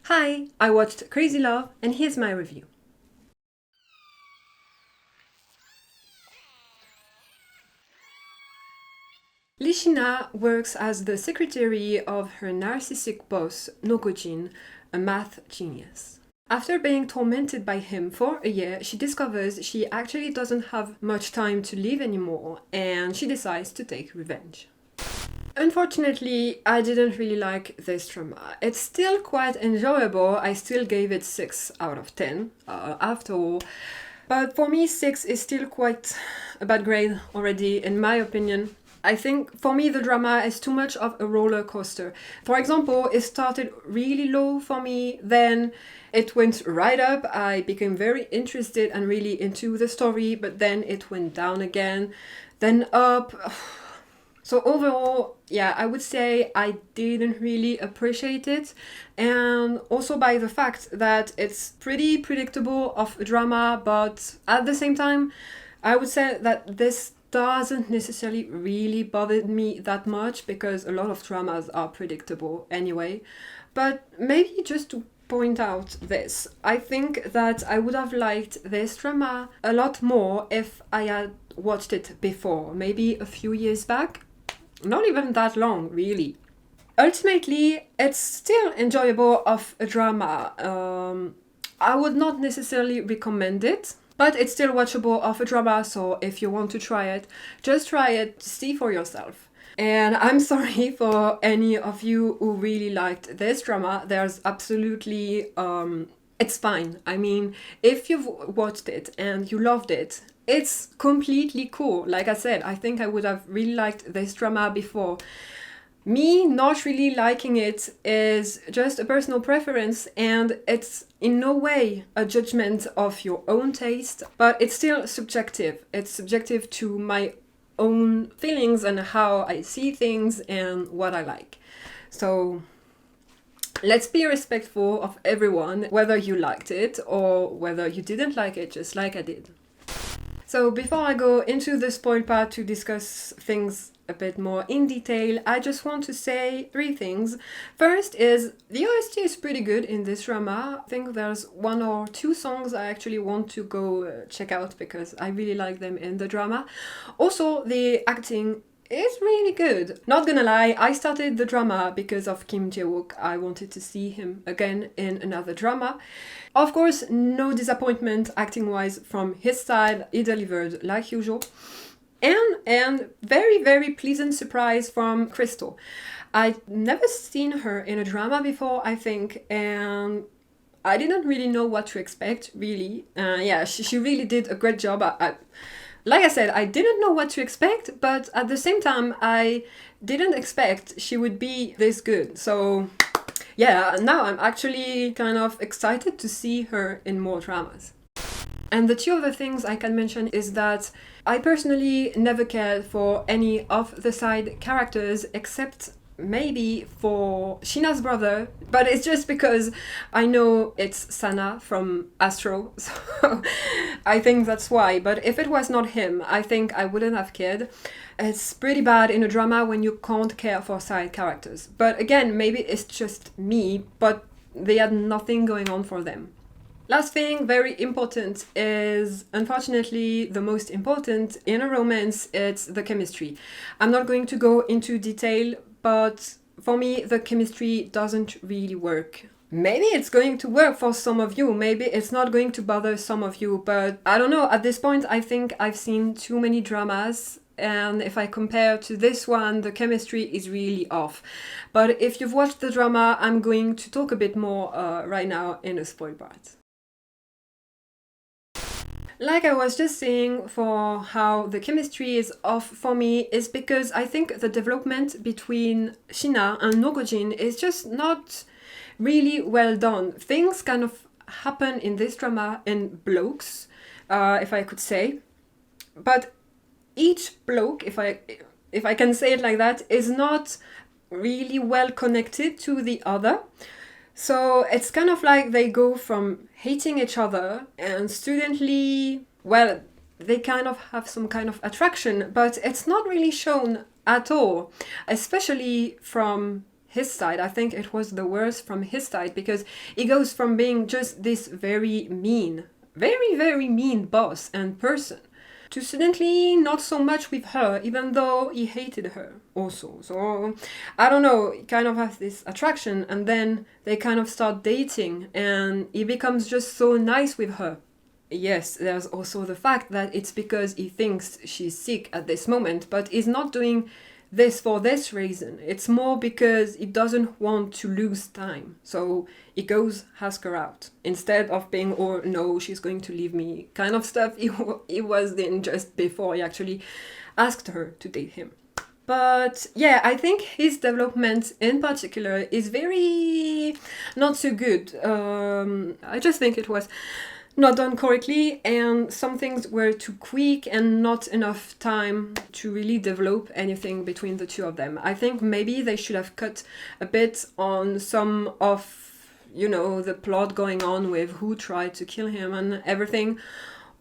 Hi, I watched Crazy Love and here's my review. Lishina works as the secretary of her narcissistic boss, Nokojin, a math genius. After being tormented by him for a year, she discovers she actually doesn't have much time to live anymore and she decides to take revenge. Unfortunately, I didn't really like this drama. It's still quite enjoyable. I still gave it 6 out of 10 after all. But for me, 6 is still quite a bad grade already, in my opinion. I think for me the drama is too much of a roller coaster. For example, it started really low for me, then it went right up. I became very interested and really into the story, but then it went down again, then up. So overall, yeah, I would say I didn't really appreciate it. And also by the fact that it's pretty predictable of a drama, but at the same time, I would say that this doesn't necessarily really bother me that much because a lot of dramas are predictable anyway. But maybe just to point out this, I think that I would have liked this drama a lot more if I had watched it before, maybe a few years back. Not even that long, really. Ultimately, it's still enjoyable of a drama. I would not necessarily recommend it, but it's still watchable of a drama, so if you want to try it, just try it, see for yourself. And I'm sorry for any of you who really liked this drama. There's absolutely, it's fine. I mean, if you've watched it and you loved it, it's completely cool. Like I said, I think I would have really liked this drama before. Me not really liking it is just a personal preference, and it's in no way a judgment of your own taste, but it's still subjective. It's subjective to my own feelings and how I see things and what I like. So let's be respectful of everyone, whether you liked it or whether you didn't like it, just like I did. So before I go into the spoil part to discuss things a bit more in detail, I just want to say 3 things. First is the OST is pretty good in this drama. I think there's 1 or 2 songs I actually want to go check out because I really like them in the drama. Also, the acting is really good. Not gonna lie, I started the drama because of Kim Jae-wook. I wanted to see him again in another drama. Of course, no disappointment acting-wise from his side. He delivered like usual. And very, very pleasant surprise from Krystal. I'd never seen her in a drama before, I think, and I didn't really know what to expect, really. Yeah, she really did a great job. Like I said, I didn't know what to expect, but at the same time, I didn't expect she would be this good. So yeah, now I'm actually kind of excited to see her in more dramas. And the 2 other things I can mention is that I personally never cared for any of the side characters except maybe for Shina's brother, but it's just because I know it's Sana from Astro, so I think that's why. But if it was not him, I think I wouldn't have cared. It's pretty bad in a drama when you can't care for side characters. But again, maybe it's just me, but they had nothing going on for them. Last thing, very important, is unfortunately the most important in a romance, it's the chemistry. I'm not going to go into detail, but for me the chemistry doesn't really work. Maybe it's going to work for some of you, maybe it's not going to bother some of you, but I don't know, at this point I think I've seen too many dramas, and if I compare to this one, the chemistry is really off. But if you've watched the drama, I'm going to talk a bit more right now in the spoil part. Like I was just saying, for how the chemistry is off for me is because I think the development between Shina and Nogojin is just not really well done. Things kind of happen in this drama in blokes, if I could say. But each bloke, if I can say it like that, is not really well connected to the other. So it's kind of like they go from hating each other and studently, well, they kind of have some kind of attraction, but it's not really shown at all, especially from his side. I think it was the worst from his side, because he goes from being just this very mean, very, very mean boss and person, to suddenly not so much with her, even though he hated her also. So, I don't know, he kind of has this attraction, and then they kind of start dating, and he becomes just so nice with her. Yes, there's also the fact that it's because he thinks she's sick at this moment, but he's not doing this for this reason. It's more because he doesn't want to lose time. So he goes, ask her out. Instead of being, oh no, she's going to leave me kind of stuff he was in just before he actually asked her to date him. But yeah, I think his development in particular is very not so good. I just think it was not done correctly, and some things were too quick and not enough time to really develop anything between the two of them. I think maybe they should have cut a bit on some of, the plot going on with who tried to kill him and everything.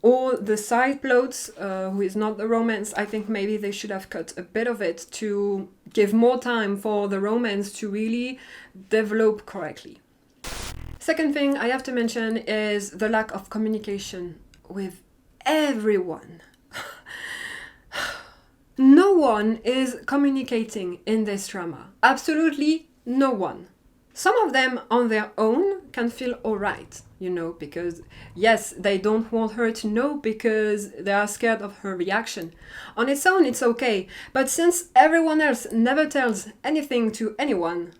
Or the side plots, who is not the romance. I think maybe they should have cut a bit of it to give more time for the romance to really develop correctly. Second thing I have to mention is the lack of communication with everyone. No one is communicating in this drama. Absolutely no one. Some of them on their own can feel alright, because yes, they don't want her to know because they are scared of her reaction. On its own, it's okay, but since everyone else never tells anything to anyone,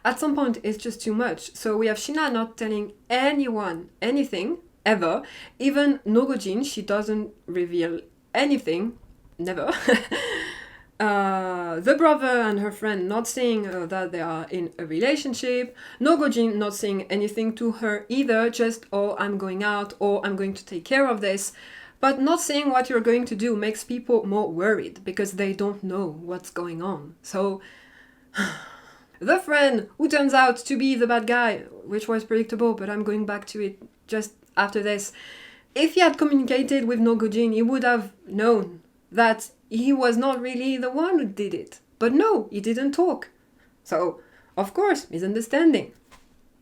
at some point, it's just too much. So we have Shina not telling anyone anything, ever. Even Nogojin, she doesn't reveal anything, never. The brother and her friend not saying that they are in a relationship. Nogojin not saying anything to her either, just, oh, I'm going out, or I'm going to take care of this. But not saying what you're going to do makes people more worried, because they don't know what's going on. So... the friend who turns out to be the bad guy, which was predictable, but I'm going back to it just after this. If he had communicated with Nogojin, he would have known that he was not really the one who did it. But no, he didn't talk. So, of course, misunderstanding.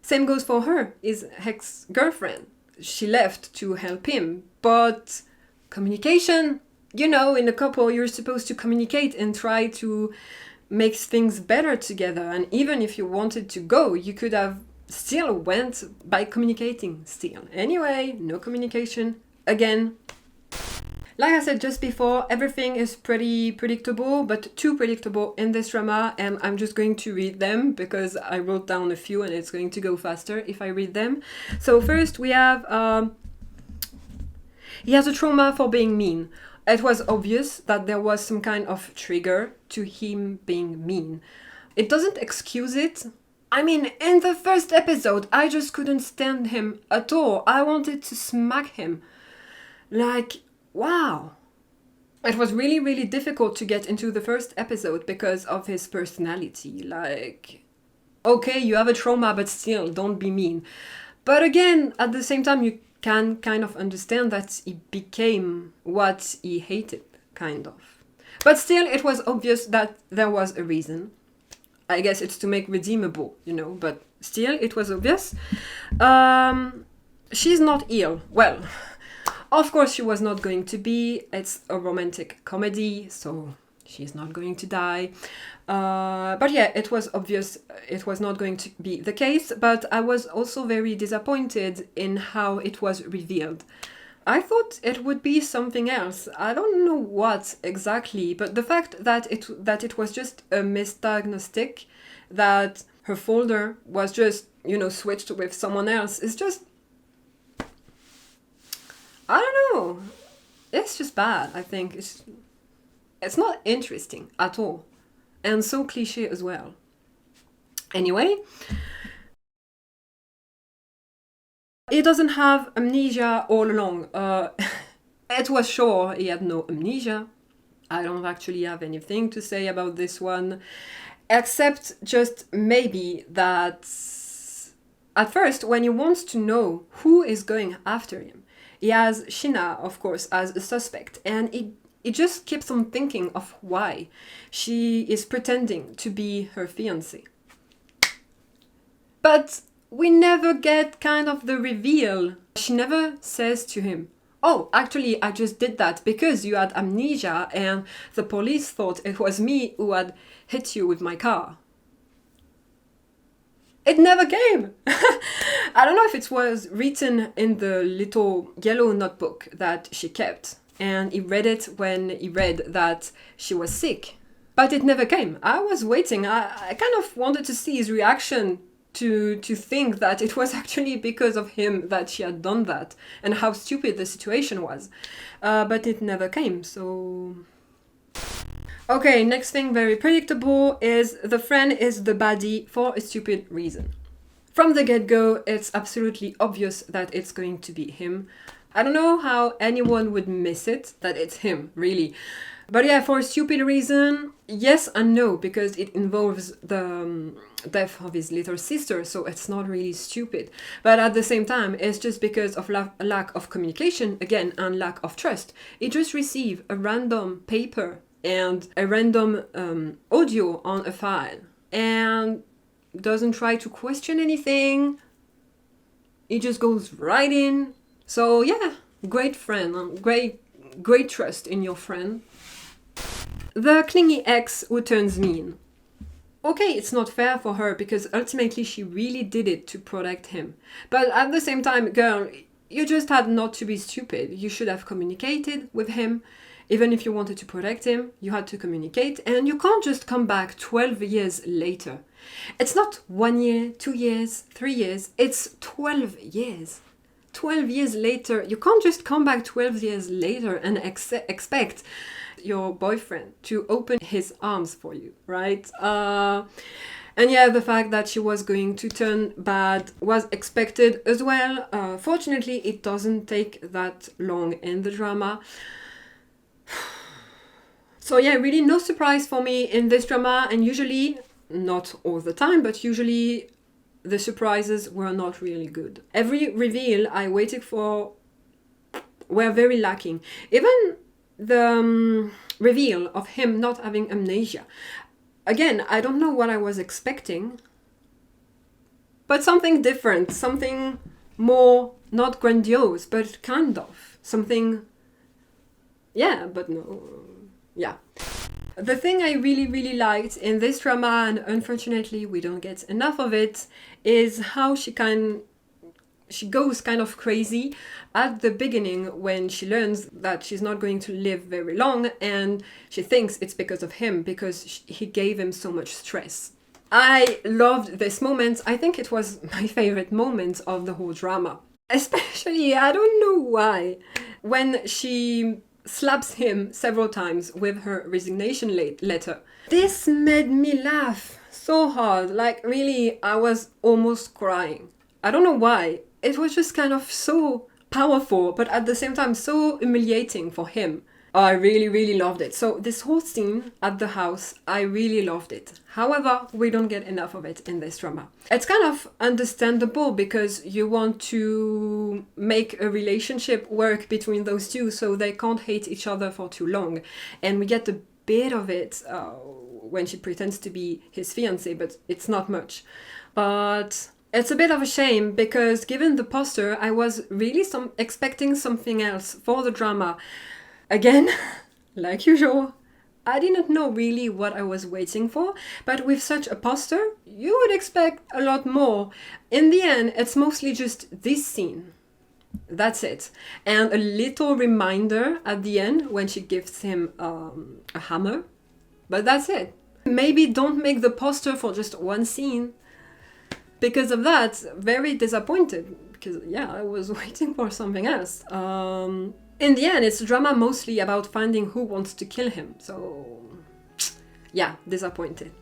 Same goes for her, his ex-girlfriend. She left to help him, but communication, in a couple you're supposed to communicate and try to makes things better together. And even if you wanted to go, you could have still went by communicating still. Anyway, no communication again. Like I said just before, everything is pretty predictable, but too predictable in this drama, and I'm just going to read them because I wrote down a few and it's going to go faster if I read them. So first we have he has a trauma for being mean. It was obvious that there was some kind of trigger to him being mean. It doesn't excuse it. I mean, in the first episode, I just couldn't stand him at all. I wanted to smack him. Like, wow. It was really, really difficult to get into the first episode because of his personality. Like, okay, you have a trauma, but still, don't be mean. But again, at the same time, you can kind of understand that he became what he hated, kind of. But still, it was obvious that there was a reason. I guess it's to make redeemable, but still, it was obvious. She's not ill. Well, of course she was not going to be. It's a romantic comedy, so she's not going to die. But yeah, it was obvious it was not going to be the case, but I was also very disappointed in how it was revealed. I thought it would be something else. I don't know what exactly, but the fact that it was just a misdiagnostic, that her folder was just, switched with someone else, is just... I don't know. It's just bad, I think. It's not interesting at all. And so cliche as well. Anyway, he doesn't have amnesia all along. It was sure he had no amnesia. I don't actually have anything to say about this one, except just maybe that at first, when he wants to know who is going after him, he has Shina, of course, as a suspect, and It just keeps on thinking of why she is pretending to be her fiancé. But we never get kind of the reveal. She never says to him, "Oh, actually, I just did that because you had amnesia and the police thought it was me who had hit you with my car." It never came. I don't know if it was written in the little yellow notebook that she kept, and he read it when he read that she was sick. But it never came. I was waiting. I kind of wanted to see his reaction to think that it was actually because of him that she had done that and how stupid the situation was. But it never came, so... Okay, next thing, very predictable, is the friend is the baddie for a stupid reason. From the get-go, it's absolutely obvious that it's going to be him. I don't know how anyone would miss it, that it's him, really. But yeah, for a stupid reason, yes and no, because it involves the death of his little sister, so it's not really stupid. But at the same time, it's just because of lack of communication, again, and lack of trust. He just received a random paper and a random audio on a file, and doesn't try to question anything. He just goes right in. So yeah, great friend, great trust in your friend. The clingy ex who turns mean. Okay, it's not fair for her because ultimately she really did it to protect him. But at the same time, girl, you just had not to be stupid. You should have communicated with him. Even if you wanted to protect him, you had to communicate, and you can't just come back 12 years later. It's not 1 year, 2 years, 3 years, it's 12 years. 12 years later, you can't just come back 12 years later and expect your boyfriend to open his arms for you, right? And yeah, the fact that she was going to turn bad was expected as well. Fortunately, it doesn't take that long in the drama. So yeah, really no surprise for me in this drama, and usually, not all the time, but usually the surprises were not really good. Every reveal I waited for were very lacking. Even the reveal of him not having amnesia. Again, I don't know what I was expecting, but something different, something more, not grandiose, but kind of. Something, yeah, but no, yeah. The thing I really liked in this drama, and unfortunately we don't get enough of it, is how she goes kind of crazy at the beginning when she learns that she's not going to live very long, and she thinks it's because of him, because he gave him so much stress. I loved this moment. I think it was my favorite moment of the whole drama. Especially, I don't know why, when she slaps him several times with her resignation letter. This made me laugh so hard, like really, I was almost crying. I don't know why. It was just kind of so powerful, but at the same time so humiliating for him. I really loved it. So this whole scene at the house, I really loved it. However, we don't get enough of it in this drama. It's kind of understandable because you want to make a relationship work between those two so they can't hate each other for too long. And we get a bit of it when she pretends to be his fiancé, but it's not much. But it's a bit of a shame because given the poster, I was really expecting something else for the drama. Again, like usual, I didn't know really what I was waiting for, but with such a poster, you would expect a lot more. In the end, it's mostly just this scene. That's it. And a little reminder at the end when she gives him a hammer. But that's it. Maybe don't make the poster for just one scene. Because of that, very disappointed. Because yeah, I was waiting for something else. In the end, it's a drama mostly about finding who wants to kill him. So yeah, disappointed.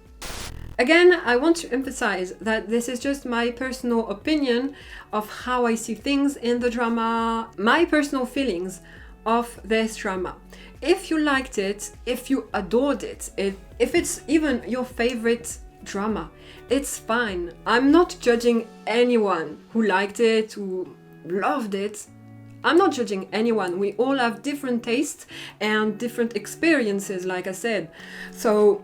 Again, I want to emphasize that this is just my personal opinion of how I see things in the drama, my personal feelings of this drama. If you liked it, if you adored it, if it's even your favorite drama, it's fine. I'm not judging anyone who liked it, who loved it. I'm not judging anyone. We all have different tastes and different experiences, like I said. So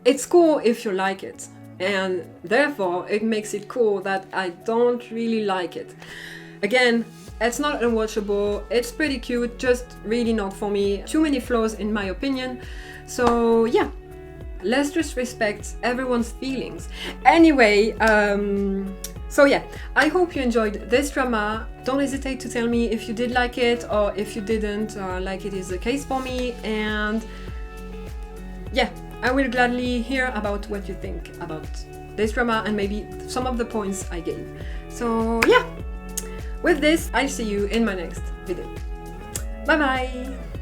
it's cool if you like it. And therefore, it makes it cool that I don't really like it. Again, it's not unwatchable. It's pretty cute, just really not for me. Too many flaws in my opinion. So yeah, let's just respect everyone's feelings. Anyway, so yeah, I hope you enjoyed this drama. Don't hesitate to tell me if you did like it or if you didn't, like it is the case for me. And yeah, I will gladly hear about what you think about this drama and maybe some of the points I gave. So yeah, with this, I'll see you in my next video. Bye bye!